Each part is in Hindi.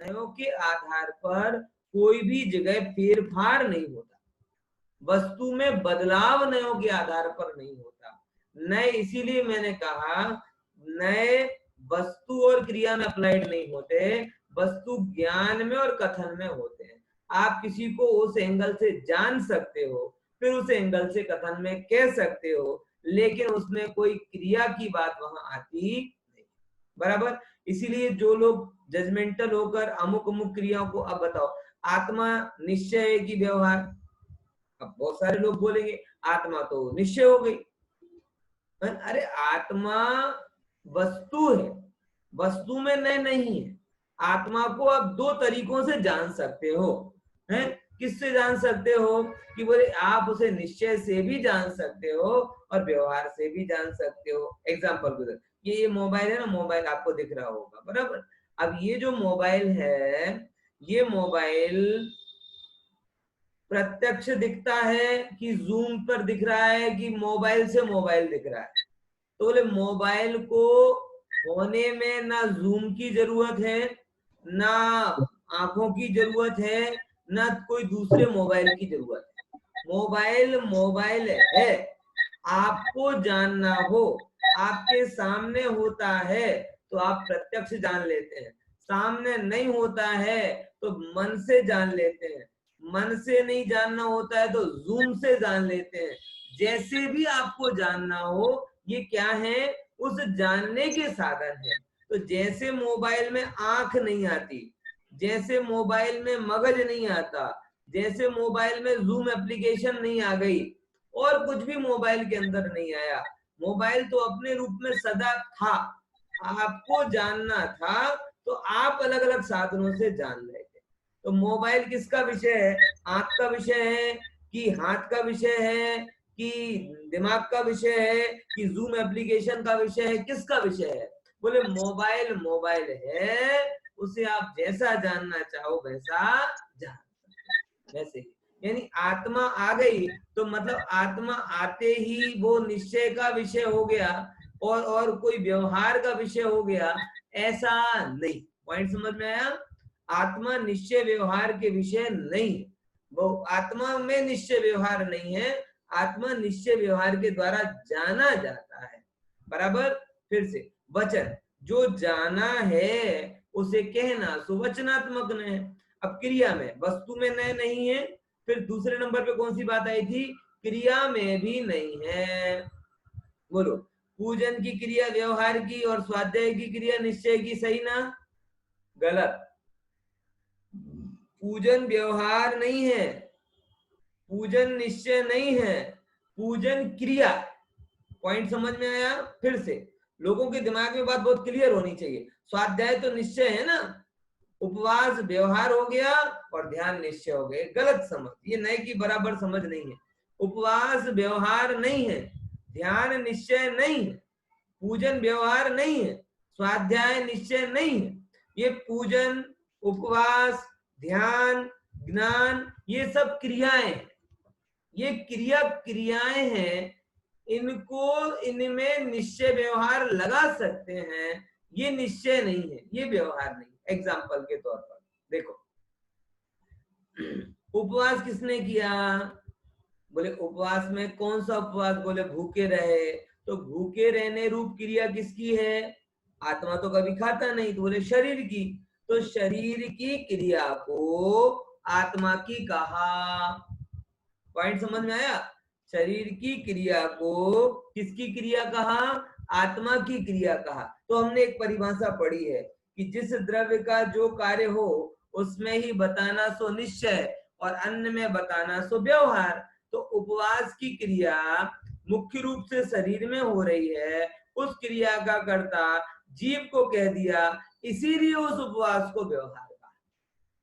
नयों के आधार पर कोई भी जगह फेरफार नहीं होता, वस्तु में बदलाव नयों के आधार पर नहीं होता। नए इसीलिए मैंने कहा नए वस्तु और क्रिया में अप्लाइड नहीं होते, वस्तु ज्ञान में और कथन में होते हैं। आप किसी को उस एंगल से जान सकते हो, फिर उस एंगल से कथन में कह सकते हो, लेकिन उसमें कोई क्रिया की बात वहां आती नहीं, बराबर। इसीलिए जो लोग जजमेंटल होकर अमुक अमुक क्रियाओं को, अब बताओ आत्मा निश्चय है कि व्यवहार? अब बहुत सारे लोग बोलेंगे आत्मा तो निश्चय हो गई। अरे आत्मा वस्तु है, वस्तु में नए नहीं है। आत्मा को आप दो तरीकों से जान सकते हो, हैं? किससे जान सकते हो? कि बोले आप उसे निश्चय से भी जान सकते हो और व्यवहार से भी जान सकते हो। एग्जाम्पल के तौर ये मोबाइल है ना, मोबाइल आपको दिख रहा होगा, बराबर। अब ये जो मोबाइल है, ये मोबाइल प्रत्यक्ष दिखता है कि जूम पर दिख रहा है कि मोबाइल से मोबाइल दिख रहा है? तो बोले मोबाइल को होने में ना जूम की जरूरत है, ना आंखों की जरूरत है, ना कोई दूसरे मोबाइल की जरूरत है। मोबाइल मोबाइल है। आपको जानना हो, आपके सामने होता है तो आप प्रत्यक्ष जान लेते हैं, सामने नहीं होता है तो मन से जान लेते हैं, मन से नहीं जानना होता है तो जूम से जान लेते हैं। जैसे भी आपको जानना हो, ये क्या है? उस जानने के साधन है। तो जैसे मोबाइल में आंख नहीं आती, जैसे मोबाइल में मगज नहीं आता, जैसे मोबाइल में जूम एप्लीकेशन नहीं आ गई, और कुछ भी मोबाइल के अंदर नहीं आया, मोबाइल तो अपने रूप में सदा था। आपको जानना था तो आप अलग अलग साधनों से जान रहे थे। तो मोबाइल किसका विषय है? आंख का विषय है कि हाथ का विषय है कि दिमाग का विषय है कि जूम एप्लीकेशन का विषय है? किसका विषय है? बोले मोबाइल मोबाइल है, उसे आप जैसा जानना चाहो वैसा जान सकते, वैसे ही। यानी आत्मा आ गई तो मतलब आत्मा आते ही वो निश्चय का विषय हो गया और कोई व्यवहार का विषय हो गया, ऐसा नहीं। पॉइंट समझ में आया? आत्मा निश्चय व्यवहार के विषय नहीं है, वो आत्मा में निश्चय व्यवहार नहीं है, आत्मा निश्चय व्यवहार के द्वारा जाना जाता है, बराबर। फिर से वचन, जो जाना है उसे कहना सुवचनात्मक न है। अब क्रिया में वस्तु में नए नहीं है, फिर दूसरे नंबर पे कौन सी बात आई थी? क्रिया में भी नहीं है। बोलो, पूजन की क्रिया व्यवहार की और स्वाध्याय की क्रिया निश्चय की, सही ना गलत? पूजन व्यवहार नहीं है, पूजन निश्चय नहीं है, पूजन क्रिया। पॉइंट समझ में आया? फिर से लोगों के दिमाग में बात बहुत क्लियर होनी चाहिए। स्वाध्याय तो निश्चय है ना, उपवास व्यवहार हो गया और ध्यान निश्चय हो गए। गलत समझ, ये नए की बराबर समझ नहीं है। उपवास व्यवहार नहीं है, ध्यान निश्चय नहीं है, पूजन व्यवहार नहीं है, स्वाध्याय निश्चय नहीं है। ये पूजन, उपवास, ध्यान, ज्ञान, ये सब क्रियाएं हैं, ये क्रियाएं हैं। इनको इनमें निश्चय व्यवहार लगा सकते हैं, ये निश्चय नहीं है, ये व्यवहार नहीं। एग्जाम्पल के तौर पर देखो, उपवास किसने किया? बोले उपवास में कौन सा उपवास? बोले भूखे रहे। तो भूखे रहने रूप क्रिया किसकी है? आत्मा तो कभी खाता नहीं, तो बोले शरीर की। तो शरीर की क्रिया को आत्मा की कहा। पॉइंट समझ में आया? शरीर की क्रिया को किसकी क्रिया कहा? आत्मा की क्रिया कहा। तो हमने एक परिभाषा पढ़ी है कि जिस द्रव्य का जो कार्य हो उसमें ही बताना सो निश्चय और अन्य में बताना सो व्यवहार। तो उपवास की क्रिया मुख्य रूप से शरीर में हो रही है, उस क्रिया का कर्ता जीव को कह दिया, इसीलिए उस उपवास को व्यवहार कहा।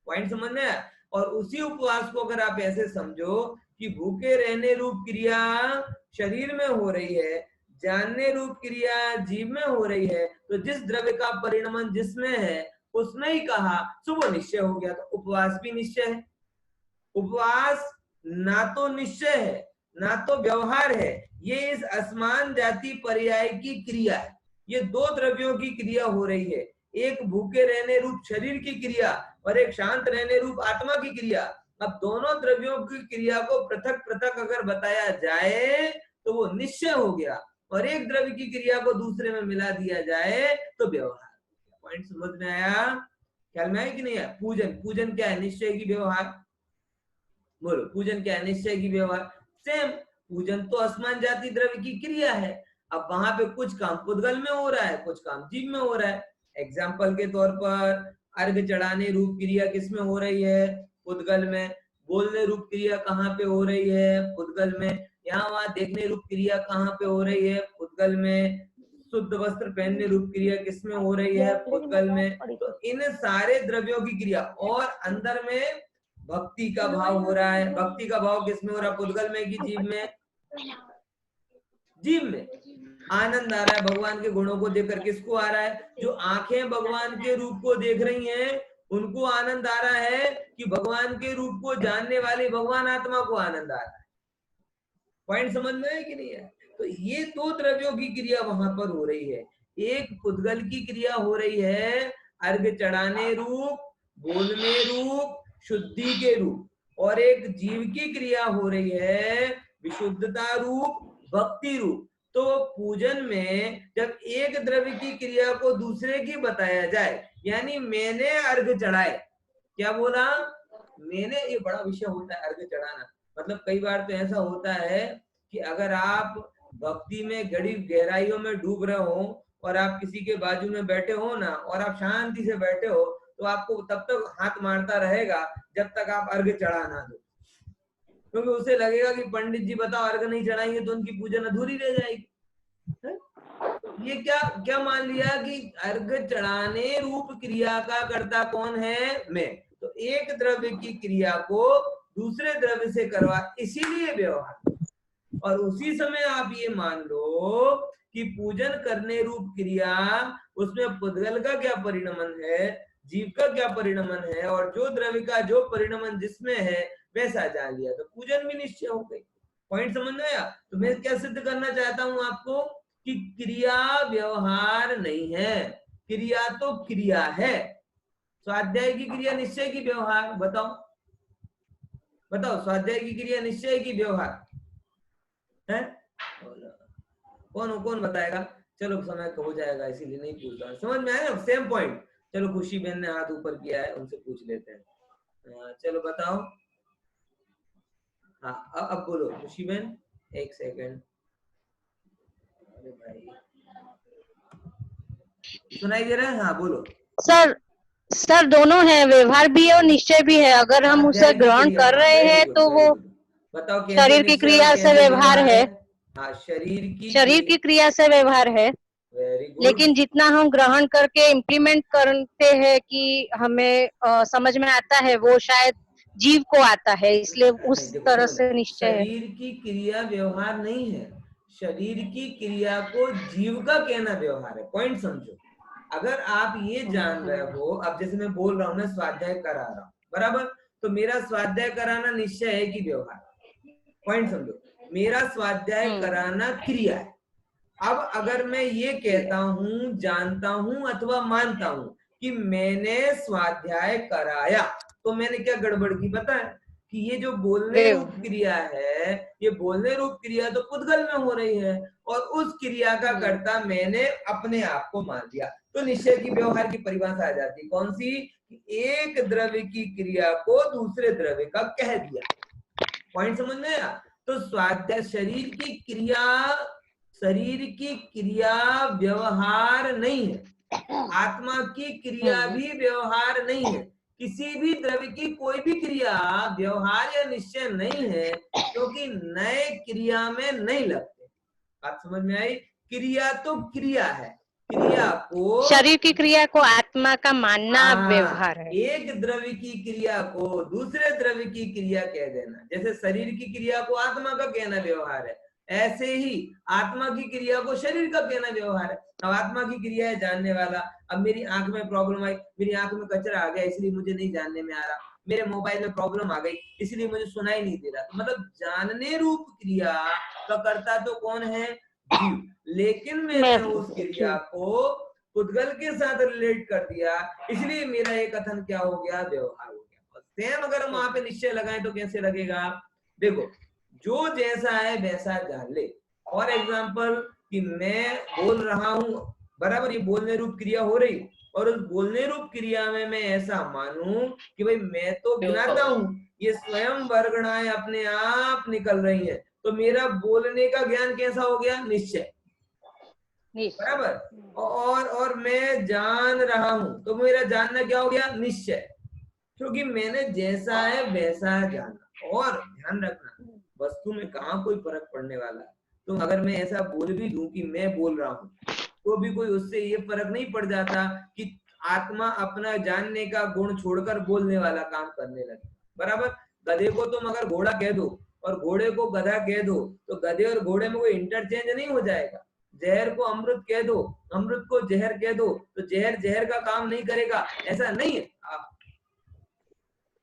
पॉइंट समझ में आया? और उसी उपवास को अगर आप ऐसे समझो कि भूखे रहने रूप क्रिया शरीर में हो रही है, जानने रूप क्रिया जीव में हो रही है, तो जिस द्रव्य का परिणमन जिसमें है उसमें ही कहा, सो वो निश्चय हो गया। तो उपवास भी निश्चय है। उपवास ना तो निश्चय है ना तो व्यवहार है, ये इस असमान जाति पर्याय की क्रिया है। ये दो द्रव्यों की क्रिया हो रही है, एक भूखे रहने रूप शरीर की क्रिया और एक शांत रहने रूप आत्मा की क्रिया। अब दोनों द्रव्यों की क्रिया को पृथक पृथक अगर बताया जाए तो वो निश्चय हो गया, और एक द्रव्य की क्रिया को दूसरे में मिला दिया जाए तो व्यवहार। पॉइंट समझ में आया? ख्याल में आया कि नहीं आया? पूजन, पूजन क्या है? निश्चय की व्यवहार। बोलो, पूजन क्या है? निश्चय की व्यवहार। सेम, पूजन तो असमान जाति द्रव्य की क्रिया है। अब वहां पे कुछ काम पुद्गल में हो रहा है, कुछ काम जीव में हो रहा है। एग्जाम्पल के तौर पर अर्घ चढ़ाने रूप क्रिया किसमें हो रही है? पुद्गल में। बोलने रूप क्रिया कहाँ पे हो रही है? पुद्गल में। यहाँ वहां देखने रूप क्रिया कहाँ पे हो रही है? पुद्गल में। शुद्ध वस्त्र पहनने रूप क्रिया किसमें हो रही है? पुद्गल में। तो इन सारे द्रव्यों की क्रिया, और अंदर में भक्ति का भाव हो रहा है। भक्ति का भाव किसमें हो रहा है? पुद्गल में कि जीव में? जीव में। आनंद आ रहा है भगवान के गुणों को देखकर, किसको आ रहा है? जो आंखें भगवान के रूप को देख रही हैं उनको आनंद आ रहा है, कि भगवान के रूप को जानने वाली भगवान आत्मा को आनंद आ रहा है? पॉइंट समझ में है कि नहीं है? तो ये दो द्रव्यों की क्रिया वहां पर हो रही है। एक पुद्गल की क्रिया हो रही है अर्घ चढ़ाने रूप, बोलने रूप, शुद्धि के रूप, और एक जीव की क्रिया हो रही है विशुद्धता रूप, भक्ति रूप। तो पूजन में जब एक द्रव्य की क्रिया को दूसरे की बताया जाए, यानी मैंने अर्घ चढ़ाए, क्या बोला? मैंने, ये बड़ा विषय होता है अर्घ चढ़ाना। मतलब कई बार तो ऐसा होता है कि अगर आप भक्ति में गड़ी गहराइयों में डूब रहे हो और आप किसी के बाजू में बैठे हो ना, और आप शांति से बैठे हो, तो आपको तब तक हाथ मारता रहेगा जब तक आप अर्घ चढ़ा ना दो, क्योंकि उसे लगेगा कि पंडित जी बताओ अर्घ नहीं चढ़ाएंगे तो उनकी पूजन अधूरी रह जाएगी। है? ये क्या क्या मान लिया कि अर्घ चढ़ाने रूप क्रिया का कर्ता कौन है? मैं। तो एक द्रव्य की क्रिया को दूसरे द्रव्य से करवा, इसीलिए व्यवहार। और उसी समय आप ये मान लो कि पूजन करने रूप क्रिया, उसमें पुद्गल का क्या परिणमन है, जीव का क्या परिणमन है, और जो द्रव्य का जो परिणमन जिसमें है वैसा जान लिया तो पूजन भी निश्चय हो गई। पॉइंट समझ में आया? तो मैं क्या सिद्ध करना चाहता हूं आपको कि क्रिया व्यवहार नहीं है, क्रिया तो क्रिया है। स्वाध्याय की क्रिया निश्चय की व्यवहार। बताओ बताओ, स्वाध्याय की क्रिया निश्चय की व्यवहार है? कौन बताएगा? चलो समय हो जाएगा इसीलिए नहीं पूछ रहा। समझ में आया? Same point. चलो खुशी बहन ने हाथ ऊपर किया है, उनसे पूछ लेते हैं। चलो बताओ। हाँ अब बोलो खुशी बहन, एक सेकंड। अरे भाई सुनाई दे रहा है? हाँ बोलो। सर सर दोनों है, व्यवहार भी है और निश्चय भी है। अगर हम उसे ग्रहण कर रहे हैं तो वो बताओ कैसे शरीर की निश्चय और क्रिया से कैसे व्यवहार है। हाँ, शरीर की क्रिया से व्यवहार है, वेरी गुड। लेकिन जितना हम ग्रहण करके इम्प्लीमेंट करते हैं कि हमें समझ में आता है, वो शायद जीव को आता है, इसलिए उस तरह से निश्चय है। शरीर की क्रिया व्यवहार नहीं है, शरीर की क्रिया को जीव का कहना व्यवहार है। पॉइंट समझो। अगर आप ये जान रहे हो, अब जैसे मैं बोल रहा हूँ मैं स्वाध्याय करा रहा हूँ, बराबर, तो मेरा स्वाध्याय कराना निश्चय है कि व्यवहार? पॉइंट समझो, मेरा स्वाध्याय कराना क्रिया है। अब अगर मैं ये कहता हूं, जानता हूं अथवा मानता हूं कि मैंने स्वाध्याय कराया, तो मैंने क्या गड़बड़ की पता है? कि ये जो बोलने रूप क्रिया है, ये बोलने रूप क्रिया तो पुद्गल में हो रही है, और उस क्रिया का कर्ता मैंने अपने आप को मान लिया। तो निश्चय की व्यवहार की परिभाषा आ जाती, कौन सी? एक द्रव्य की क्रिया को दूसरे द्रव्य का कह दिया। पॉइंट समझ में आया? तो स्वाध्याय, शरीर की क्रिया व्यवहार नहीं है, आत्मा की क्रिया भी व्यवहार नहीं है। किसी भी द्रव्य की कोई भी क्रिया व्यवहार या निश्चय नहीं है, क्योंकि नए क्रिया में नहीं लगते। बात समझ में आई? क्रिया तो क्रिया है, क्रिया को, शरीर की क्रिया को आत्मा का मानना व्यवहार है। एक द्रव्य की क्रिया को दूसरे द्रव्य की क्रिया कह देना, जैसे शरीर की क्रिया को आत्मा का कहना व्यवहार है, ऐसे ही आत्मा की क्रिया को शरीर का कहना व्यवहार है। अब आत्मा की क्रिया है जानने वाला। अब मेरी आंख में प्रॉब्लम आई, मेरी आंख में कचरा आ गया इसलिए मुझे नहीं जानने में आ रहा, मेरे मोबाइल में प्रॉब्लम आ गई इसलिए मुझे सुनाई नहीं दे रहा। तो मतलब जानने रूप क्रिया का कर्ता तो कौन है? जीव। लेकिन मैंने उस क्रिया को पुद्गल के साथ रिलेट कर दिया, इसलिए मेरा ये कथन क्या हो गया, व्यवहार हो गया। सेम अगर हम वहां पे निश्चय लगाएं तो कैसे लगेगा, देखो जो जैसा है वैसा जान ले। फॉर एग्जाम्पल कि मैं बोल रहा हूं, बराबर ये बोलने रूप क्रिया हो रही, और उस बोलने रूप क्रिया में मैं ऐसा मानूं कि भाई मैं तो गिनाता हूं, ये स्वयं वर्गणाएं अपने आप निकल रही हैं, तो मेरा बोलने का ज्ञान कैसा हो गया, निश्चय, बराबर। और मैं जान रहा हूं, तो मेरा जानना क्या हो गया, निश्चय, क्योंकि मैंने जैसा है वैसा जाना। और ध्यान रखना, वस्तु में कहाँ कोई फर्क पड़ने वाला है। तो अगर मैं ऐसा बोल भी दूं कि मैं बोल रहा हूँ, तो भी कोई उससे ये फर्क नहीं पड़ जाता कि आत्मा अपना जानने का गुण छोड़कर बोलने वाला काम करने लगे, बराबर। गधे को तुम अगर घोड़ा कह दो और घोड़े को गधा कह दो, तो गधे और घोड़े में कोई इंटरचेंज नहीं हो जाएगा। जहर को अमृत कह दो, अमृत को जहर कह दो, तो जहर जहर का काम नहीं करेगा, ऐसा नहीं है।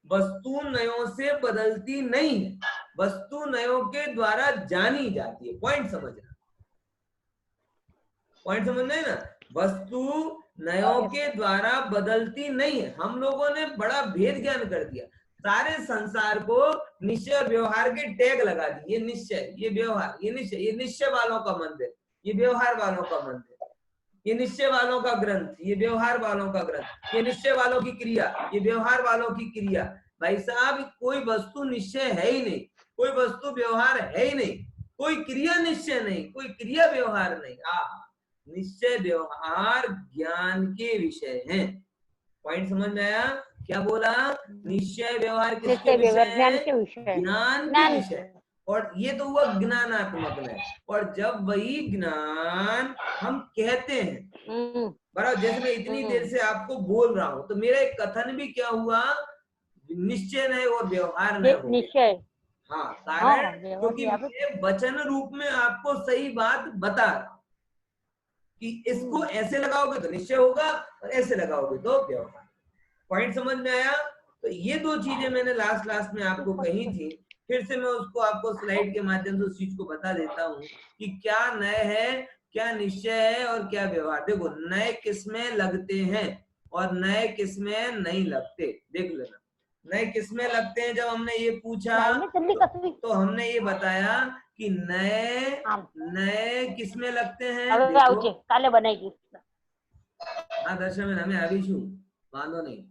वस्तु नयों से बदलती नहीं है, वस्तु नयों के द्वारा जानी जाती है। पॉइंट समझना, पॉइंट समझना है ना। वस्तु नयों के द्वारा बदलती नहीं है। हम लोगों ने बड़ा भेद ज्ञान कर दिया, सारे संसार को निश्चय और व्यवहार के टैग लगा दिए। ये निश्चय, ये व्यवहार, ये निश्चय, ये निश्चय वालों का मंदिर, ये व्यवहार वालों का मंदिर, ये निश्चय वालों का ग्रंथ, ये व्यवहार वालों का ग्रंथ, ये निश्चय वालों की क्रिया, ये व्यवहार वालों की क्रिया। भाई साहब, कोई वस्तु निश्चय है ही नहीं, कोई वस्तु व्यवहार है ही नहीं, कोई क्रिया निश्चय नहीं, कोई क्रिया व्यवहार नहीं। निश्चय व्यवहार ज्ञान के विषय हैं। पॉइंट समझ में आया, क्या बोला, निश्चय व्यवहार किसके विषय है, ज्ञान के विषय। और ये तो हुआ ज्ञानात्मक में। और जब वही ज्ञान हम कहते हैं, बराबर, जैसे मैं इतनी देर से आपको बोल रहा हूं, तो मेरा एक कथन भी क्या हुआ, निश्चय नहीं और व्यवहार नहीं हो गया। हाँ, कारण क्योंकि मैं वचन रूप में आपको सही बात बता रहा हूं कि इसको ऐसे लगाओगे तो निश्चय होगा, और ऐसे लगाओगे तो व्यवहार। पॉइंट समझ में आया। तो ये दो चीजें मैंने लास्ट में आपको कही थी, फिर से मैं उसको आपको स्लाइड के माध्यम से उस चीज को बता देता हूँ कि क्या नय है, क्या निश्चय है और क्या व्यवहार। देखो, नए किसमें लगते हैं और नए किसमें नहीं लगते, देख लेना। नए किसमें लगते हैं, जब हमने ये पूछा तो हमने ये बताया कि नए किसमें लगते हैं। देखो, काले बनेगी। हाँ दर्शन, हमें अभी छू वांधो नहीं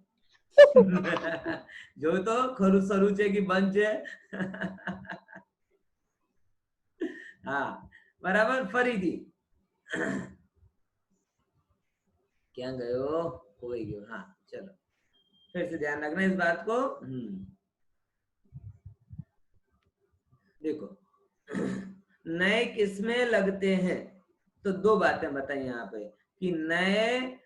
जो तो खरु सरुचे की बंच है हाँ, बराबर। फरीदी क्या गयो, कोई गयो। हाँ चलो, फिर से ध्यान रखना इस बात को। देखो नए किसमें लगते हैं, तो दो बातें बताई यहाँ पे कि नए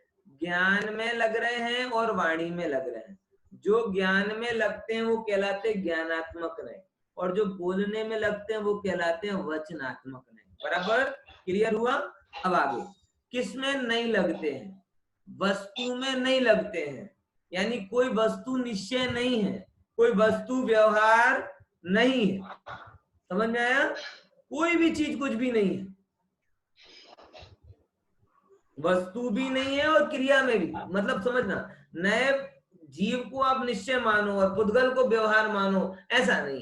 ज्ञान में लग रहे हैं और वाणी में लग रहे हैं। जो ज्ञान में लगते हैं वो कहलाते हैं ज्ञानात्मक नए, और जो बोलने में लगते हैं वो कहलाते हैं वचनात्मक नए। बराबर, क्लियर हुआ। अब आगे, किस में नहीं लगते हैं, वस्तु में नहीं लगते हैं, यानी कोई वस्तु निश्चय नहीं है, कोई वस्तु व्यवहार नहीं है। समझ में आया, कोई भी चीज कुछ भी नहीं है, वस्तु भी नहीं है और क्रिया में भी। मतलब समझना, नए जीव को आप निश्चय मानो और पुद्गल को व्यवहार मानो, ऐसा नहीं।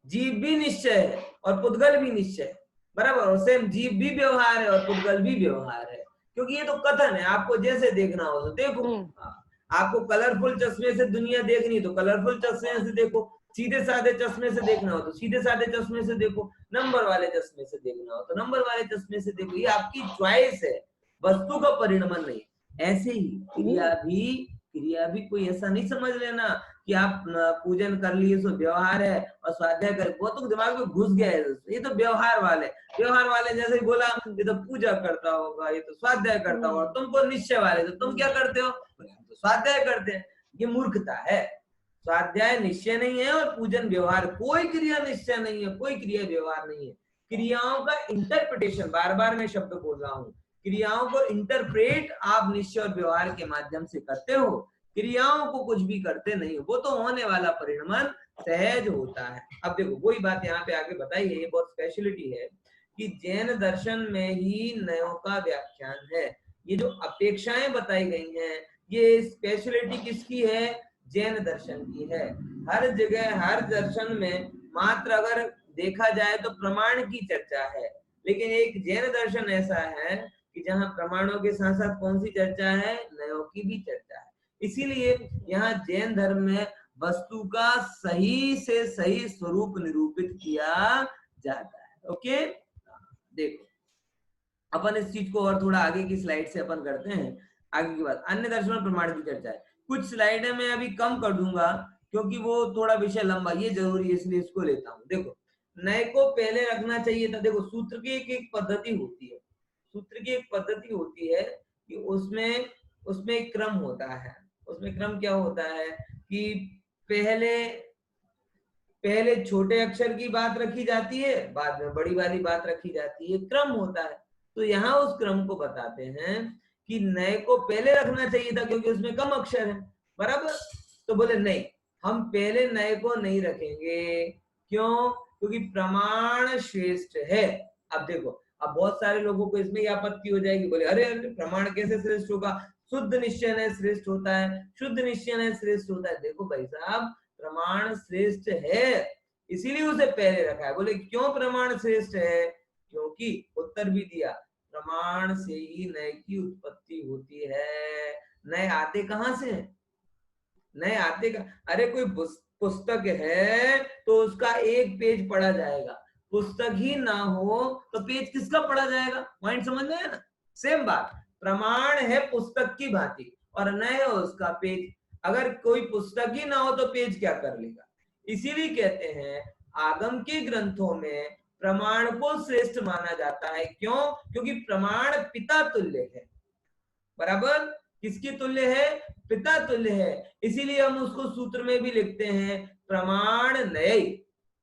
जीव भी निश्चय है और पुद्गल भी निश्चय है, बराबर। और सेम जीव भी व्यवहार है और पुद्गल भी व्यवहार है, क्योंकि ये तो कथन है, आपको जैसे देखना हो तो देखो। आपको कलरफुल चश्मे से दुनिया देखनी तो कलरफुल चश्मे से देखो, सीधे साधे चश्मे से देखना हो तो सीधे साधे चश्मे से देखो, नंबर वाले चश्मे से देखना हो तो नंबर वाले चश्मे से देखो। ये आपकी चॉइस है, वस्तु का परिणाम नहीं। ऐसे ही क्रिया भी कोई ऐसा नहीं समझ लेना कि आप पूजन कर लिए सो व्यवहार है और स्वाध्याय कर, वो तो दिमाग में घुस गया है। ये तो व्यवहार वाले जैसे ही बोला, ये तो पूजा करता होगा, ये तो स्वाध्याय करता होगा। तुमको निश्चय वाले, तो तुम क्या करते हो, तो स्वाध्याय करते हैं। ये मूर्खता है। स्वाध्याय निश्चय नहीं है और पूजन व्यवहार, कोई क्रिया निश्चय नहीं है, कोई क्रिया व्यवहार नहीं है। क्रियाओं का इंटरप्रिटेशन, बार बार मैं शब्द बोल रहा हूँ, क्रियाओं को इंटरप्रेट आप निश्चय और व्यवहार के माध्यम से करते हो, क्रियाओं को कुछ भी करते नहीं हो। वो तो होने वाला परिणाम सहज होता है। अब देखो, वही बात यहाँ पे आगे बताई है, ये बहुत स्पेशलिटी है कि जैन दर्शन में ही नयों का व्याख्यान है। ये जो अपेक्षाएं बताई गई हैं, ये स्पेशलिटी किसकी है? जैन दर्शन की है। हर जगह हर दर्शन में मात्र अगर देखा जाए तो प्रमाण की चर्चा है, लेकिन एक जैन दर्शन ऐसा है कि जहां प्रमाणों के साथ साथ कौन सी चर्चा है? नयों की भी चर्चा है। इसीलिए यहाँ जैन धर्म में वस्तु का सही से सही स्वरूप निरूपित किया जाता है। ओके, देखो अपन इस चीज को और थोड़ा आगे की स्लाइड से अपन करते हैं। आगे की बात अन्य दर्शन और प्रमाण की चर्चा है। कुछ स्लाइडें मैं अभी कम कर दूंगा क्योंकि वो थोड़ा विषय लंबा, ये जरूरी है इसलिए इसको लेता हूँ। देखो, नए को पहले रखना चाहिए था। देखो, सूत्र की एक पद्धति होती है, सूत्र की एक पद्धति होती है कि उसमें एक क्रम होता है। उसमें क्रम क्या होता है कि पहले छोटे अक्षर की बात रखी जाती है, बाद में बड़ी वाली बात रखी जाती है, क्रम होता है। तो यहाँ उस क्रम को बताते हैं कि नए को पहले रखना चाहिए था क्योंकि उसमें कम अक्षर है, बराबर। तो बोले नहीं, हम पहले नए को नहीं रखेंगे। क्यों? क्योंकि प्रमाण श्रेष्ठ है। अब देखो, अब बहुत सारे लोगों को इसमें आपत्ति हो जाएगी, बोले अरे अरे प्रमाण कैसे श्रेष्ठ होगा? शुद्ध निश्चय है श्रेष्ठ होता है, शुद्ध निश्चय है श्रेष्ठ होता है। देखो भाई साहब, प्रमाण श्रेष्ठ है इसीलिए उसे पहले रखा है। बोले क्यों प्रमाण श्रेष्ठ है? क्योंकि उत्तर भी दिया, प्रमाण से ही नए की उत्पत्ति होती है। नए आते कहां से हैं? नए आते का, अरे कोई पुस्तक है तो उसका एक पेज पढ़ा जाएगा, पुस्तक ही ना हो तो पेज किसका पढ़ा जाएगा? पॉइंट समझ में है ना? सेम बात, प्रमाण है पुस्तक की भांति और नए उसका पेज। अगर कोई पुस्तक ही ना हो तो पेज क्या कर लेगा? इसीलिए कहते हैं आगम के ग्रंथों में प्रमाण को श्रेष्ठ माना जाता है। क्यों? क्योंकि प्रमाण पिता तुल्य है, बराबर। किसकी तुल्य है? पिता तुल्य है। इसीलिए हम उसको सूत्र में भी लिखते हैं प्रमाण नय।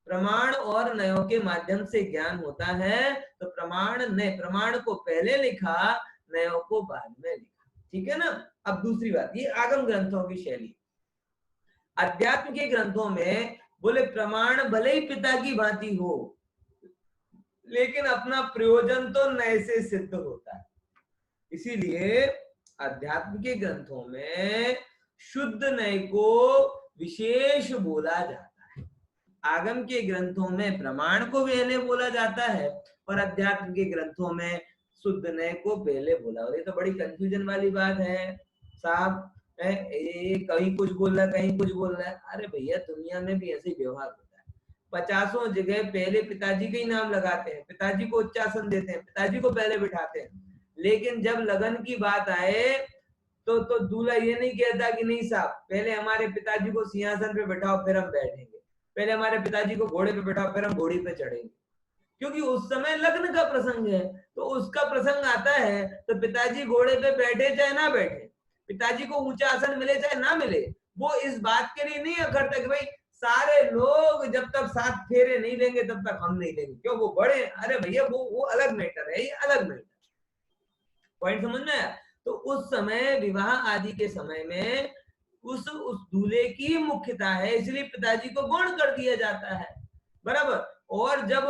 प्रमाण और नयों के माध्यम से ज्ञान होता है, तो प्रमाण नय, प्रमाण को पहले लिखा, नयों को बाद में लिखा। ठीक है ना? अब दूसरी बात, ये आगम ग्रंथों की शैली। अध्यात्म के ग्रंथों में बोले प्रमाण भले ही पिता की भांति हो, लेकिन अपना प्रयोजन तो नए से सिद्ध होता है। इसीलिए अध्यात्म के ग्रंथों में शुद्ध नए को विशेष बोला जाता है। आगम के ग्रंथों में प्रमाण को पहले बोला जाता है और अध्यात्म के ग्रंथों में शुद्ध नए को पहले बोला। और ये तो बड़ी कंफ्यूजन वाली बात है साहब, कहीं कुछ बोल रहा है कहीं कुछ बोल रहा है। अरे भैया, दुनिया में भी ऐसे व्यवहार होता है। 50 जगह पहले पिताजी के ही नाम लगाते हैं, पिताजी को उच्चासन देते हैं, पिताजी को पहले बिठाते हैं, लेकिन जब लगन की बात आए तो दूल्हा ये नहीं कहता कि नहीं साहब पहले हमारे पिताजी को सिंहासन पे बैठाओ फिर हम बैठेंगे, पहले हमारे पिताजी को घोड़े पे बैठाओ फिर हम घोड़ी पे चढ़ेंगे। क्योंकि उस समय लग्न का प्रसंग है, तो उसका प्रसंग आता है तो पिताजी घोड़े पे बैठे चाहे ना बैठे, पिताजी को ऊंचा आसन मिले चाहे ना मिले, वो इस बात के लिए नहीं अखरता कि भाई सारे लोग जब तक 7 फेरे नहीं लेंगे तब तक हम नहीं लेंगे, क्यों? वो बड़े। अरे भैया, वो अलग मैटर है, ये अलग मैटर। पॉइंट समझ में आया? तो उस समय विवाह आदि के समय में उस दूल्हे की मुख्यता है, इसलिए पिताजी को गौण कर दिया जाता है, बराबर। और जब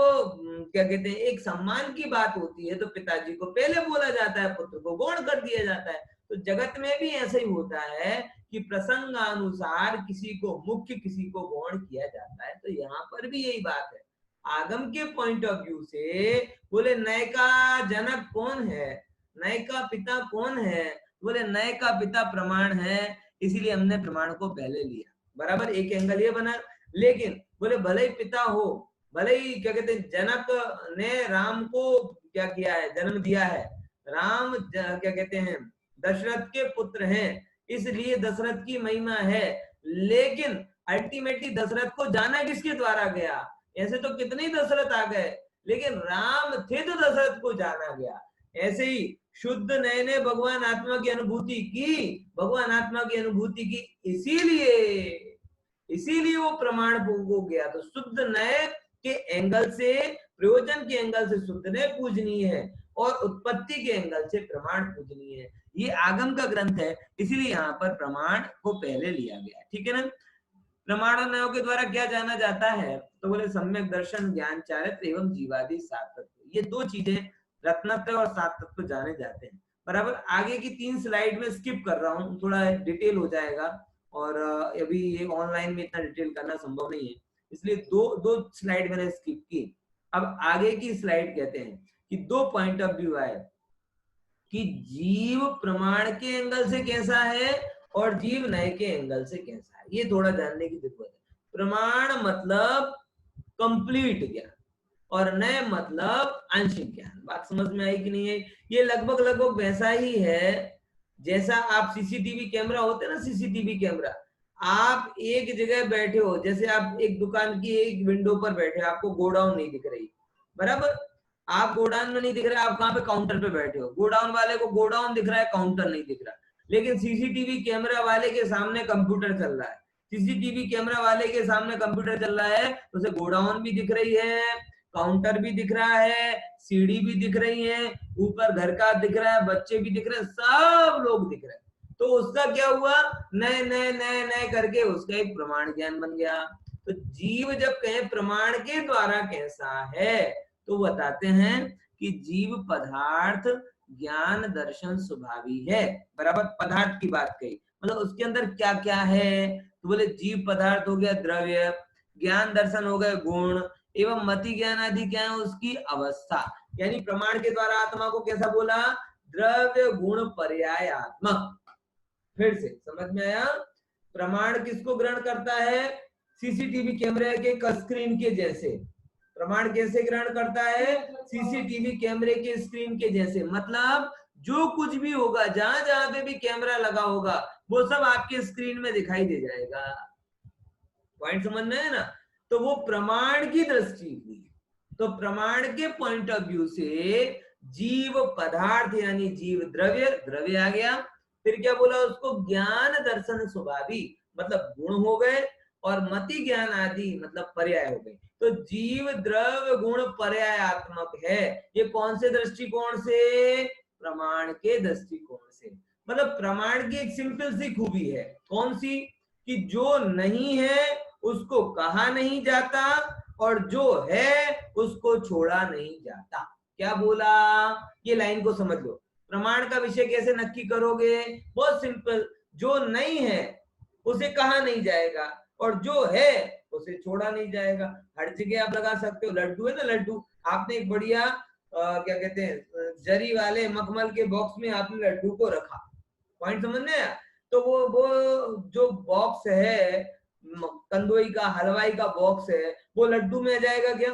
क्या कहते हैं एक सम्मान की बात होती है तो पिताजी को पहले बोला जाता है, पुत्र को गौण कर दिया जाता है। तो जगत में भी ऐसा ही होता है कि प्रसंगानुसार किसी को मुख्य किसी को गौण किया जाता है। तो यहाँ पर भी यही बात है। आगम के पॉइंट ऑफ व्यू से बोले नए का जनक कौन है, नए का पिता कौन है? बोले नए का पिता प्रमाण है, इसीलिए हमने प्रमाण को पहले लिया, बराबर। एक एंगल ये बना। लेकिन बोले भले ही पिता हो, भले ही क्या कहते हैं जनक ने राम को क्या किया है, जन्म दिया है, राम क्या कहते हैं दशरथ के पुत्र हैं, इसलिए दशरथ की महिमा है, लेकिन अल्टीमेटली दशरथ को जाना किसके द्वारा गया? ऐसे तो कितने ही दशरथ आ गए, लेकिन राम थे तो दशरथ को जाना गया। ऐसे ही शुद्ध नए ने भगवान आत्मा की अनुभूति की, भगवान आत्मा की अनुभूति की, इसीलिए वो प्रमाण हो गया। तो शुद्ध नए के एंगल से, प्रयोजन के एंगल से शुद्ध नए पूजनीय है और उत्पत्ति के एंगल से प्रमाण पूजनीय है। ये आगम का ग्रंथ है, इसीलिए यहाँ पर प्रमाण को पहले लिया गया। ठीक है ना? प्रमाण नयों के द्वारा क्या जाना जाता है? तो बोले सम्यक दर्शन, ज्ञान, चारित्र एवं जीवादि 7 तत्व। ये 2 चीजें रत्नत्रय और 7 तत्व जाने जाते हैं, बराबर। आगे की 3 स्लाइड में स्किप कर रहा हूँ, थोड़ा डिटेल हो जाएगा और अभी ये ऑनलाइन में इतना डिटेल करना संभव नहीं है, इसलिए दो दो स्लाइड मैंने स्किप की। अब आगे की स्लाइड कहते हैं कि 2 पॉइंट ऑफ व्यू आए कि जीव प्रमाण के एंगल से कैसा है और जीव नए के एंगल से कैसा है, ये थोड़ा जानने की जरूरत है। प्रमाण मतलब कंप्लीट ज्ञान और नए मतलब आंशिक ज्ञान। बात समझ में आई कि नहीं है? ये लगभग लगभग वैसा ही है जैसा आप सीसीटीवी कैमरा होते हैं ना, सीसीटीवी कैमरा, आप एक जगह बैठे हो, जैसे आप एक दुकान की एक विंडो पर बैठे हो, आपको गोडाउन नहीं दिख रही, बराबर, आप गोडाउन में नहीं दिख रहा है, आप कहाँ पे काउंटर पे बैठे हो, गोडाउन वाले को गोडाउन दिख रहा है, काउंटर नहीं दिख रहा। लेकिन सीसीटीवी कैमरा वाले के सामने कंप्यूटर चल रहा है, सीसीटीवी कैमरा वाले के सामने कंप्यूटर चल रहा है, तो उसे गोडाउन भी दिख रही है, काउंटर भी दिख रहा है, सीढ़ी भी दिख रही है, ऊपर घर का दिख रहा है, बच्चे भी दिख रहे हैं, सब लोग दिख रहे हैं। तो उसका क्या हुआ, नए नए नए नए करके उसका एक प्रमाण ज्ञान बन गया। तो जीव जब कहें प्रमाण के द्वारा कैसा है, तो बताते हैं कि जीव पदार्थ ज्ञान दर्शन स्वभावी है, बराबर। पदार्थ की बात कही, मतलब उसके अंदर क्या क्या है, तो बोले जीव पदार्थ हो गया द्रव्य, ज्ञान दर्शन हो गए गुण, एवं मति ज्ञान आदि क्या है उसकी अवस्था। यानी प्रमाण के द्वारा आत्मा को कैसा बोला, द्रव्य गुण पर्यायात्मक। फिर से समझ में आया? प्रमाण किसको ग्रहण करता है, सीसीटीवी कैमरे के स्क्रीन के जैसे। प्रमाण कैसे ग्रहण करता है, सीसीटीवी कैमरे के स्क्रीन के जैसे, मतलब जो कुछ भी होगा, जहां जहां पे भी कैमरा लगा होगा, वो सब आपके स्क्रीन में दिखाई दे जाएगा। पॉइंट समझ में है ना? तो वो प्रमाण की दृष्टि हुई। तो प्रमाण के पॉइंट ऑफ व्यू से जीव पदार्थ यानी जीव द्रव्य, द्रव्य आ गया, फिर क्या बोला उसको, ज्ञान दर्शन स्वभावी, मतलब गुण हो गए, और मति ज्ञान आदि मतलब पर्याय हो गए। तो जीव द्रव्य गुण पर्यायात्मक है। ये कौन से दृष्टिकोण से, प्रमाण के दृष्टिकोण से। मतलब प्रमाण की एक सिंपल सी खूबी है, कौन सी, कि जो नहीं है उसको कहा नहीं जाता और जो है उसको छोड़ा नहीं जाता। क्या बोला, ये लाइन को समझ लो। प्रमाण का विषय कैसे नक्की करोगे, बहुत सिंपल, जो नहीं है उसे कहा नहीं जाएगा और जो है उसे छोड़ा नहीं जाएगा। हर जगह आप लगा सकते हो, लड्डू है ना, लड्डू आपने एक बढ़िया क्या कहते हैं जरी वाले मखमल के बॉक्स में आपने लड्डू को रखा, पॉइंट समझ में आया? तो वो जो बॉक्स है, कंदोई का हलवाई का बॉक्स है, वो लड्डू में आ जाएगा क्या?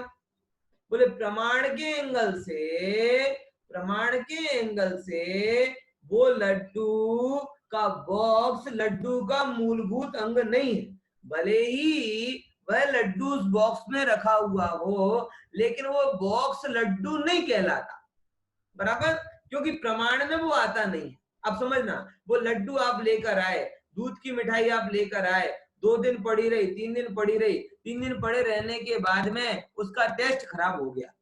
बोले प्रमाण के एंगल से, प्रमाण के एंगल से वो लड्डू का बॉक्स लड्डू का मूलभूत अंग नहीं है। भले ही वह लड्डू उस बॉक्स में रखा हुआ हो, लेकिन वो बॉक्स लड्डू नहीं कहलाता, बराबर, क्योंकि प्रमाण में वो आता नहीं है। अब समझना, वो लड्डू आप लेकर आए, दूध की मिठाई आप लेकर आए, 2 दिन पड़ी रही, 3 दिन पड़ी रही, 3 दिन पड़े रहने के बाद में उसका टेस्ट खराब हो गया।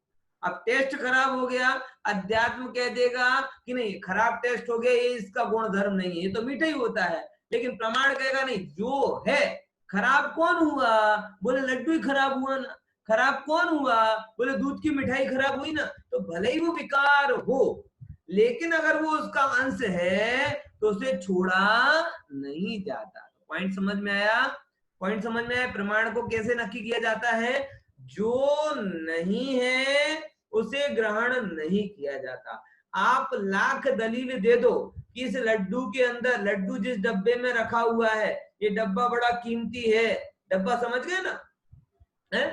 अब टेस्ट खराब हो गया, अध्यात्म कह देगा कि नहीं खराब टेस्ट हो गया, ये इसका गुण धर्म नहीं है, ये तो मीठा ही होता है। लेकिन प्रमाण कहेगा नहीं, जो है, खराब कौन हुआ, बोले लड्डू ही खराब हुआ ना। खराब कौन हुआ, बोले दूध की मिठाई खराब हुई ना। तो भले ही वो विकार हो, लेकिन अगर वो उसका अंश है तो उसे छोड़ा नहीं जाता। पॉइंट समझ में आया? पॉइंट समझ में आया? प्रमाण को कैसे नक्की किया जाता है, जो नहीं है उसे ग्रहण नहीं किया जाता। आप लाख दलील दे दो कि इस लड्डू के अंदर, लड्डू जिस डब्बे में रखा हुआ है, ये डब्बा बड़ा कीमती है, डब्बा समझ गए ना, है?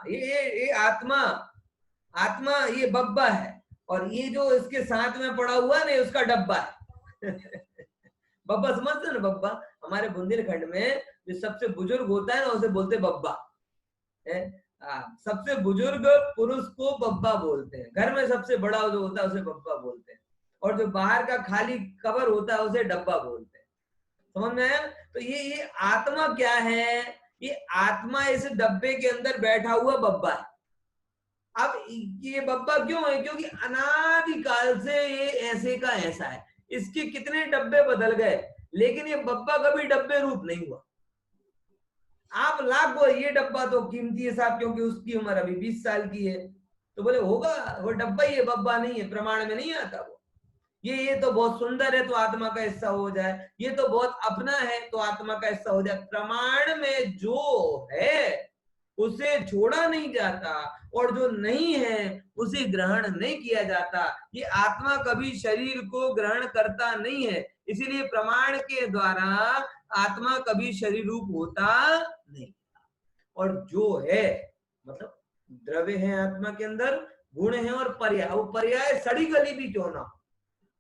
ये आत्मा, आत्मा ये बब्बा है, और ये जो इसके साथ में पड़ा हुआ है ना, उसका डब्बा है। बब्बा समझते ना, बब्बा हमारे बुंदेलखंड में जो सबसे बुजुर्ग होता है ना, उसे बोलते बब्बा है। सबसे बुजुर्ग पुरुष को बब्बा बोलते हैं, घर में सबसे बड़ा जो होता है उसे बब्बा बोलते हैं, और जो बाहर का खाली कवर होता है उसे डब्बा बोलते हैं। समझ में आया? तो ये आत्मा क्या है, ये आत्मा इस डब्बे के अंदर बैठा हुआ बब्बा है। अब ये बब्बा क्यों है, क्योंकि अनादिकाल से ये ऐसे का ऐसा है, इसके कितने डब्बे बदल गए, लेकिन ये बब्बा कभी डब्बे रूप नहीं हुआ। आप लाख बोले ये डब्बा तो कीमती है साहब, क्योंकि उसकी उम्र अभी 20 साल की है, तो बोले होगा वो डब्बा ही है, बब्बा नहीं है, प्रमाण में नहीं आता वो। ये तो बहुत सुंदर है तो आत्मा का हिस्सा हो जाए, ये तो बहुत अपना है तो आत्मा का हिस्सा हो जाए। प्रमाण में जो है उसे छोड़ा नहीं जाता और जो नहीं है उसे ग्रहण नहीं किया जाता। ये आत्मा कभी शरीर को ग्रहण करता नहीं है, इसीलिए प्रमाण के द्वारा आत्मा कभी शरीर रूप होता नहीं। और जो है मतलब द्रव्य है आत्मा के अंदर, गुण है और पर्याय, वो पर्याय सड़ी गली भी क्यों ना हो,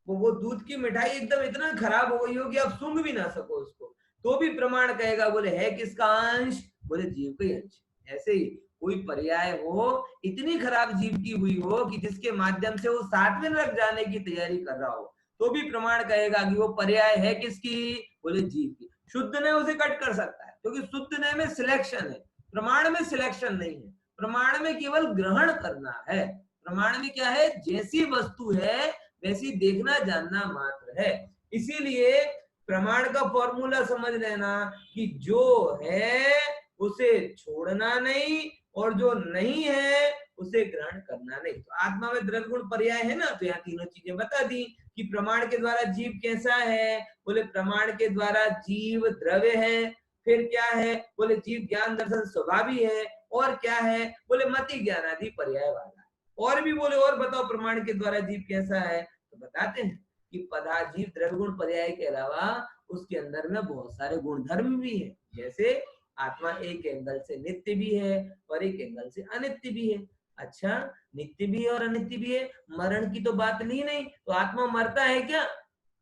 वो दूध की मिठाई एकदम इतना खराब हो गई हो कि आप सूंघ भी ना सको उसको, तो भी प्रमाण कहेगा, बोले है किसका अंश, बोले जीव का ही अंश। ऐसे ही कोई पर्याय हो, इतनी खराब जीव की हुई हो कि जिसके माध्यम से वो 7वें नरक जाने की तैयारी कर रहा हो, तो भी प्रमाण कहेगा कि वो पर्याय है किसकी, बोले जीव की। शुद्ध ने उसे कट कर सकता है, क्योंकि शुद्ध ने में सिलेक्शन है, प्रमाण में सिलेक्शन नहीं है। प्रमाण में केवल ग्रहण करना है। प्रमाण में क्या है, जैसी वस्तु है वैसी देखना जानना मात्र है। इसीलिए प्रमाण का फॉर्मूला समझ लेना कि जो है उसे छोड़ना नहीं और जो नहीं है उसे ग्रहण करना नहीं। तो आत्मा में द्रव्य गुण पर्याय है ना, तो यहाँ तीनों चीजें बता दी कि प्रमाण के द्वारा जीव कैसा है, बोले प्रमाण के द्वारा जीव द्रव्य है। फिर क्या है, बोले जीव ज्ञान दर्शन स्वभावी है। और क्या है, बोले मति ज्ञान आदि पर्याय वाला। और भी बोले और बताओ प्रमाण के द्वारा जीव कैसा है, तो बताते हैं कि पदाजीव द्रव्य गुण पर्याय के अलावा उसके अंदर में बहुत सारे गुण धर्म भी है। जैसे आत्मा एक एंगल से नित्य भी है और एक एंगल से अनित्य भी है। अच्छा, नित्य भी है और अनित्य भी है, मरण की तो बात ली नहीं, तो आत्मा मरता है क्या,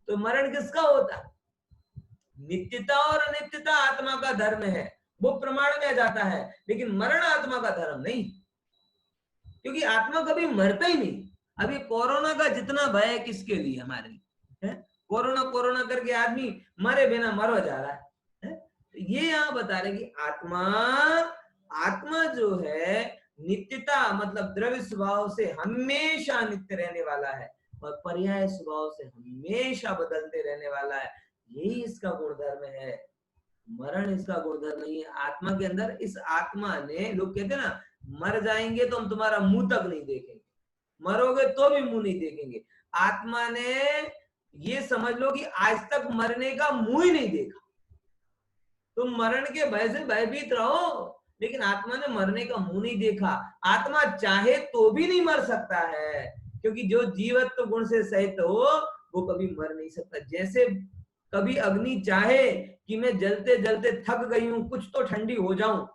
तो मरण किसका होता है, नित्यता और अनित्यता आत्मा का धर्म है, वो प्रमाण में जाता है, लेकिन मरण आत्मा का धर्म नहीं, क्योंकि आत्मा कभी मरता ही नहीं। अभी कोरोना का जितना भय है किसके लिए, हमारे लिए है? कोरोना कोरोना करके आदमी मरे बिना मरो जा रहा है? तो ये यहाँ बता रहे कि आत्मा, आत्मा जो है नित्यता मतलब द्रव्य स्वभाव से हमेशा नित्य रहने वाला है और पर्याय स्वभाव से हमेशा बदलते रहने वाला है। यही इसका गुणधर्म है, मरण इसका गुणधर्म नहीं है। आत्मा के अंदर इस आत्मा ने, लोग कहते हैं ना मर जाएंगे तो हम तुम्हारा मुंह तक नहीं देखेंगे, मरोगे तो भी मुंह नहीं देखेंगे। आत्मा ने ये समझ लो कि आज तक मरने का मुंह ही नहीं देखा। तुम मरण के भय से भयभीत रहो, लेकिन आत्मा ने मरने का मुंह नहीं देखा। आत्मा चाहे तो भी नहीं मर सकता है, क्योंकि जो जीवत्व गुण से सहित हो वो कभी मर नहीं सकता। जैसे कभी अग्नि चाहे कि मैं जलते जलते थक गई हूं, कुछ तो ठंडी हो जाऊं,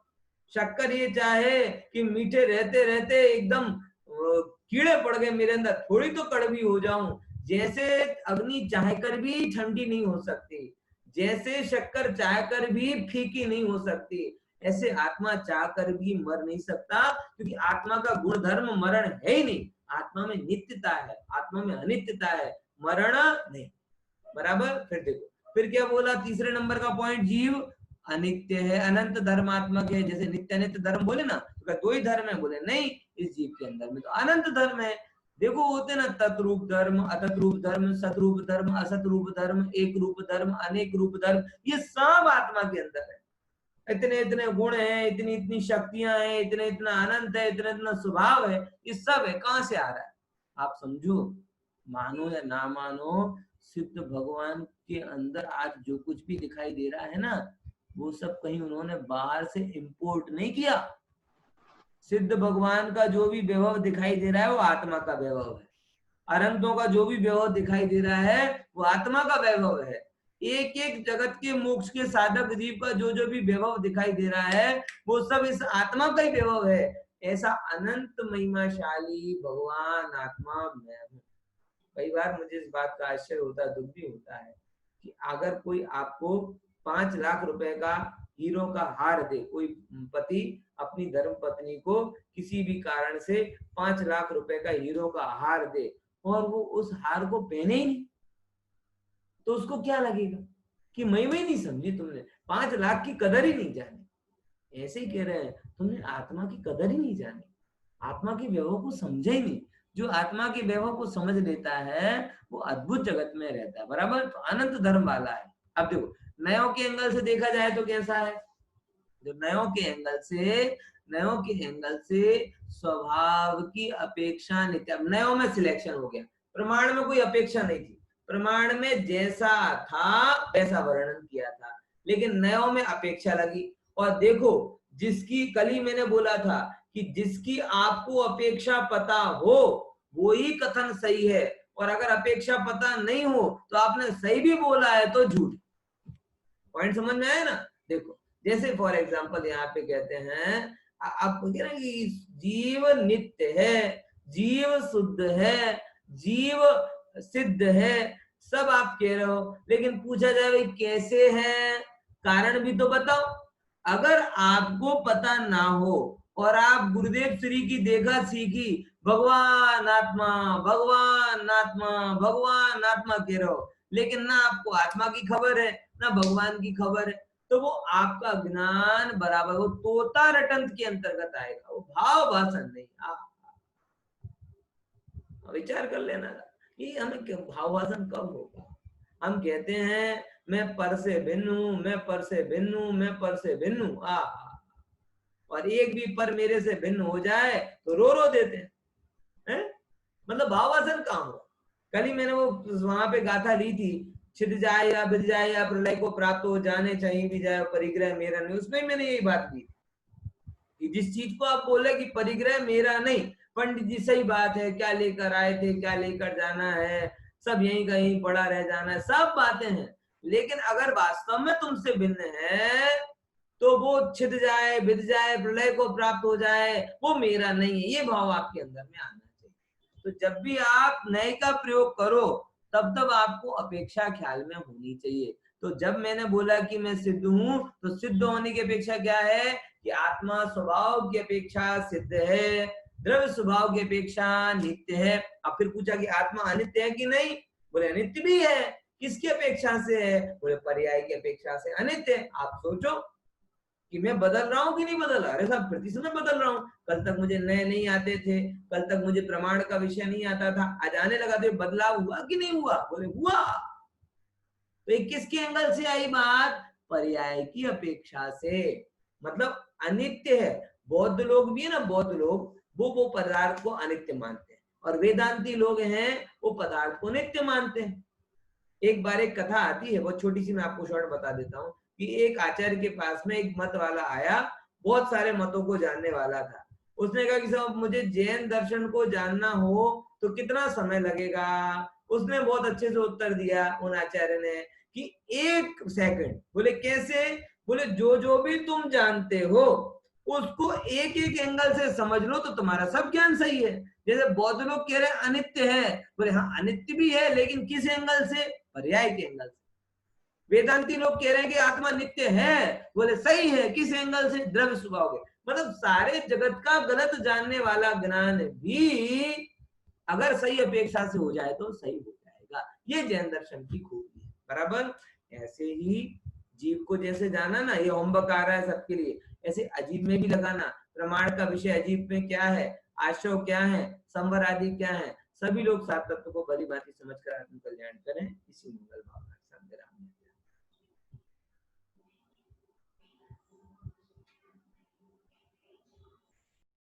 शक्कर ये चाहे कि मीठे रहते रहते एकदम कीड़े पड़ गए मेरे अंदर, थोड़ी तो कड़वी हो जाऊं। जैसे अग्नि चाहकर भी ठंडी नहीं हो सकती, जैसे शक्कर चाहकर भी फीकी नहीं हो सकती, ऐसे आत्मा चाहकर भी मर नहीं सकता, क्योंकि आत्मा का गुण धर्म मरण है ही नहीं। आत्मा में नित्यता है, आत्मा में अनित्यता है, मरण नहीं। बराबर। फिर देखो फिर क्या बोला तीसरे नंबर का पॉइंट, जीव अनित्य है, अनंत धर्मात्मक है। जैसे नित्य अनित्य धर्म बोले ना, तो दो ही धर्म है, बोले नहीं, इस जीव के अंदर में तो अनंत धर्म है। देखो होते ना तत्रूप धर्म, अतत रूप धर्म, सतरूप धर्म, असत रूप धर्म, एक रूप धर्म, अनेक रूप धर्म, ये सब आत्मा के अंदर है। इतने इतने गुण है, इतनी इतनी शक्तियां हैं, इतने इतना अनंत है, इतना इतना स्वभाव है, ये सब है। कहां से आ रहा है आप समझो, मानो या ना मानो, सिद्ध भगवान के अंदर आज जो कुछ भी दिखाई दे रहा है ना, वो सब कहीं उन्होंने बाहर से इंपोर्ट नहीं किया। सिद्ध भगवान का जो भी वैभव दिखाई दे रहा है वो आत्मा का वैभव है। अनंतों का जो भी वैभव दिखाई दे रहा है वो आत्मा का वैभव है। एक एक जगत के मोक्ष के साधक जीव का जो जो भी वैभव दिखाई दे रहा है वो सब इस आत्मा का ही वैभव है। ऐसा अनंत महिमाशाली भगवान आत्मा मैं हूँ। कई बार मुझे इस बात का आश्चर्य होता है, दुख भी होता है कि अगर कोई आपको 5 लाख रुपए का हीरो का हार दे, कोई पति अपनी धर्म पत्नी को किसी भी कारण से 5 लाख रुपए का हीरो का हार दे और वो उस हार को पहने ही नहीं, तो उसको क्या लगेगा कि मैं ही नहीं समझी तुमने, 5 लाख की कदर ही नहीं जानी। ऐसे ही कह रहे हैं, तुमने आत्मा की कदर ही नहीं जानी, आत्मा के वैभव को समझा ही नहीं। जो आत्मा के वैभव को समझ लेता है वो अद्भुत जगत में रहता है। बराबर। तो अनंत धर्म वाला है। अब देखो नयों के एंगल से देखा जाए तो कैसा है, जो नयों के एंगल से स्वभाव की अपेक्षा नित्य। अब नयों में सिलेक्शन हो गया, प्रमाण में कोई अपेक्षा नहीं थी, प्रमाण में जैसा था वैसा वर्णन किया था, लेकिन नयों में अपेक्षा लगी। और देखो, जिसकी कल ही मैंने बोला था कि जिसकी आपको अपेक्षा पता हो वो ही कथन सही है, और अगर अपेक्षा पता नहीं हो तो आपने सही भी बोला है तो झूठ। पॉइंट समझ में आया ना? देखो, जैसे फॉर एग्जांपल यहाँ पे कहते हैं, आप कह रहे हैं कि जीव नित्य है, जीव शुद्ध है, जीव सिद्ध है, सब आप कह रहे हो, लेकिन पूछा जाए भाई कैसे है, कारण भी तो बताओ। अगर आपको पता ना हो और आप गुरुदेव श्री की देखा सीखी भगवान आत्मा भगवान आत्मा भगवान आत्मा कह रहे हो, लेकिन ना आपको आत्मा की खबर है ना भगवान की खबर है, तो वो आपका ज्ञान बराबर वो तोता रटंत के अंतर्गत आएगा, वो भाव भाषण नहीं। विचार कर लेना कि हमें भाव भाषण कब होगा। हम कहते हैं मैं पर से भिन्न हूं, मैं पर से भिन्न हूं, मैं पर से भिन्न हूं, और एक भी पर मेरे से भिन्न हो जाए तो रो देते हैं। मतलब भाव भाषण कहाँ हुआ? कल ही मैंने वो वहां पे गाथा ली थी, छिद जाए या बिद जाए या प्रलय को प्राप्त हो जाने चाहिए भी जाए परिग्रह मेरा नहीं, उसमें मैंने यही बात की कि जिस चीज को आप बोले कि परिग्रह मेरा नहीं, पंडित जी सही बात है, क्या लेकर आए थे, क्या लेकर जाना है, सब यहीं कहीं पड़ा रह जाना है, सब बातें हैं, लेकिन अगर वास्तव में तुमसे भिन्न है तो वो छिद जाए बिद जाए प्रलय को प्राप्त हो जाए वो मेरा नहीं है, ये भाव आपके अंदर में आना चाहिए। तो जब भी आप नए का प्रयोग करो तब आपको अपेक्षा ख्याल में होनी चाहिए। तो जब मैंने बोला कि मैं सिद्ध हूं, तो सिद्ध होने की अपेक्षा क्या है कि आत्मा स्वभाव की अपेक्षा सिद्ध है, द्रव्य स्वभाव की अपेक्षा नित्य है। अब फिर पूछा कि आत्मा अनित्य है कि नहीं, बोले अनित्य भी है। किसकी अपेक्षा से है, बोले पर्याय की अपेक्षा से अनित्य है। आप सोचो कि मैं बदल रहा हूँ कि नहीं बदल रहा? अरे साहब प्रति समय बदल रहा हूँ। कल तक मुझे नए नहीं आते थे, कल तक मुझे प्रमाण का विषय नहीं आता था, आज आने लगा, तो बदलाव हुआ कि नहीं हुआ? बोले हुआ। तो ये किसके एंगल से आई बात? पर्याय की अपेक्षा से। मतलब अनित्य है। बौद्ध लोग भी है ना, बौद्ध लोग वो पदार्थ को अनित्य मानते हैं, और वेदांती लोग हैं वो पदार्थ को नित्य मानते हैं। एक बार एक कथा आती है, बहुत छोटी सी, मैं आपको शॉर्ट बता देता हूँ कि एक आचार्य के पास में एक मत वाला आया, बहुत सारे मतों को जानने वाला था। उसने कहा कि साहब मुझे जैन दर्शन को जानना हो तो कितना समय लगेगा? उसने बहुत अच्छे से उत्तर दिया उन आचार्य ने कि 1 सेकंड। बोले कैसे? बोले जो जो भी तुम जानते हो उसको एक एक एंगल से समझ लो तो तुम्हारा सब ज्ञान सही है। जैसे बौद्ध लोग कह रहे हैं अनित्य है, बोले हाँ अनित्य भी है, लेकिन किस एंगल से? पर्याय के एंगल से। वेदांती लोग कह रहे हैं कि आत्मा नित्य है, बोले सही है, किस एंगल से? द्रव्य स्वभाव के। मतलब सारे जगत का गलत जानने वाला ज्ञान भी अगर सही अपेक्षा से हो जाए तो सही हो जाएगा। ये जैन दर्शन की खूबी है। बराबर ऐसे ही जीव को जैसे जाना ना, ये होमवर्क आ रहा है सबके लिए, ऐसे अजीब में भी लगाना। प्रमाण का विषय अजीब में क्या है, आश्रव क्या है, संवर आदि क्या है, सभी लोग सात तत्व को भली भांति समझकर आत्म कल्याण करें। इसी